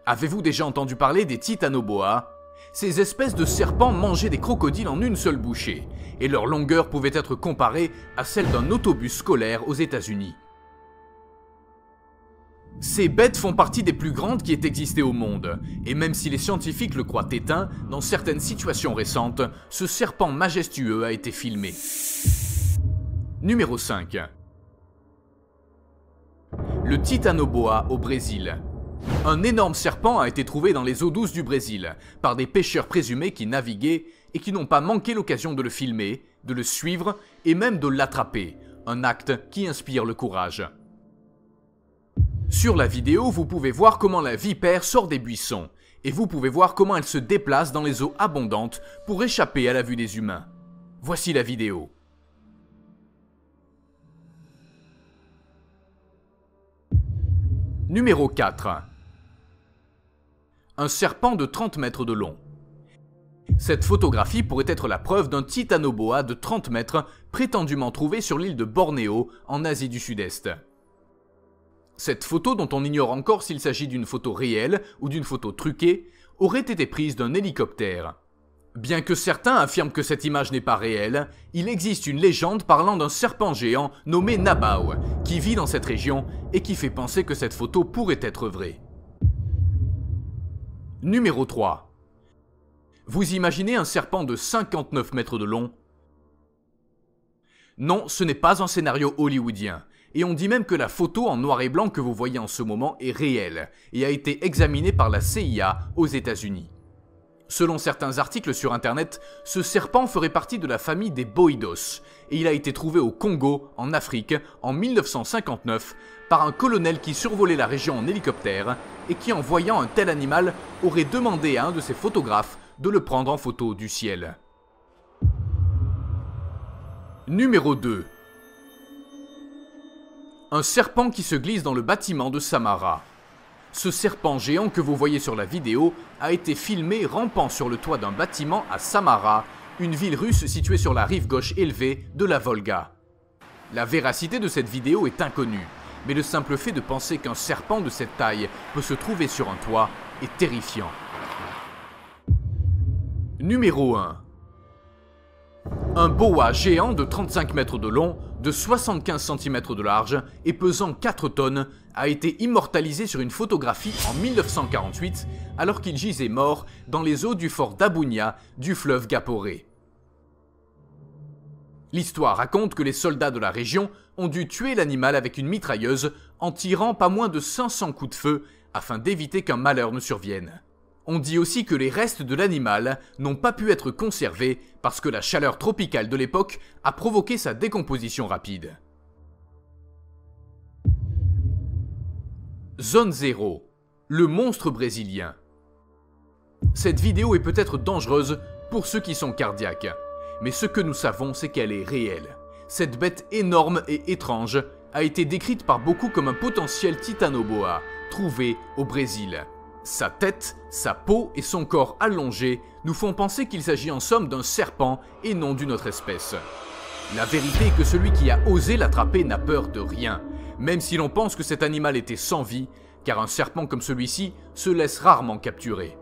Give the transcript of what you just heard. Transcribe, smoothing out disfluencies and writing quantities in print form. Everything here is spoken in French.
Avez-vous déjà entendu parler des titanoboa? Ces espèces de serpents mangeaient des crocodiles en une seule bouchée, et leur longueur pouvait être comparée à celle d'un autobus scolaire aux États-Unis. Ces bêtes font partie des plus grandes qui aient existé au monde, et même si les scientifiques le croient éteint, dans certaines situations récentes, ce serpent majestueux a été filmé. Numéro 5. Le titanoboa au Brésil. Un énorme serpent a été trouvé dans les eaux douces du Brésil, par des pêcheurs présumés qui naviguaient et qui n'ont pas manqué l'occasion de le filmer, de le suivre et même de l'attraper, un acte qui inspire le courage. Sur la vidéo, vous pouvez voir comment la vipère sort des buissons, et vous pouvez voir comment elle se déplace dans les eaux abondantes pour échapper à la vue des humains. Voici la vidéo. Numéro 4. Un serpent de 30 mètres de long. Cette photographie pourrait être la preuve d'un titanoboa de 30 mètres prétendument trouvé sur l'île de Bornéo en Asie du Sud-Est. Cette photo, dont on ignore encore s'il s'agit d'une photo réelle ou d'une photo truquée, aurait été prise d'un hélicoptère. Bien que certains affirment que cette image n'est pas réelle, il existe une légende parlant d'un serpent géant nommé Nabao, qui vit dans cette région et qui fait penser que cette photo pourrait être vraie. Numéro 3. Vous imaginez un serpent de 59 mètres de long? Non, ce n'est pas un scénario hollywoodien. Et on dit même que la photo en noir et blanc que vous voyez en ce moment est réelle et a été examinée par la CIA aux États-Unis. Selon certains articles sur internet, ce serpent ferait partie de la famille des boïdos et il a été trouvé au Congo, en Afrique, en 1959 par un colonel qui survolait la région en hélicoptère et qui, en voyant un tel animal, aurait demandé à un de ses photographes de le prendre en photo du ciel. Numéro 2. Un serpent qui se glisse dans le bâtiment de Samara. Ce serpent géant que vous voyez sur la vidéo a été filmé rampant sur le toit d'un bâtiment à Samara, une ville russe située sur la rive gauche élevée de la Volga. La véracité de cette vidéo est inconnue, mais le simple fait de penser qu'un serpent de cette taille peut se trouver sur un toit est terrifiant. Numéro 1. Un boa géant de 35 mètres de long, de 75 cm de large et pesant 4 tonnes a été immortalisé sur une photographie en 1948 alors qu'il gisait mort dans les eaux du fort d'Abounia du fleuve Gaporé. L'histoire raconte que les soldats de la région ont dû tuer l'animal avec une mitrailleuse en tirant pas moins de 500 coups de feu afin d'éviter qu'un malheur ne survienne. On dit aussi que les restes de l'animal n'ont pas pu être conservés parce que la chaleur tropicale de l'époque a provoqué sa décomposition rapide. Zone 0. Le monstre brésilien. Cette vidéo est peut-être dangereuse pour ceux qui sont cardiaques, mais ce que nous savons, c'est qu'elle est réelle. Cette bête énorme et étrange a été décrite par beaucoup comme un potentiel titanoboa trouvé au Brésil. Sa tête, sa peau et son corps allongé nous font penser qu'il s'agit en somme d'un serpent et non d'une autre espèce. La vérité est que celui qui a osé l'attraper n'a peur de rien, même si l'on pense que cet animal était sans vie, car un serpent comme celui-ci se laisse rarement capturer.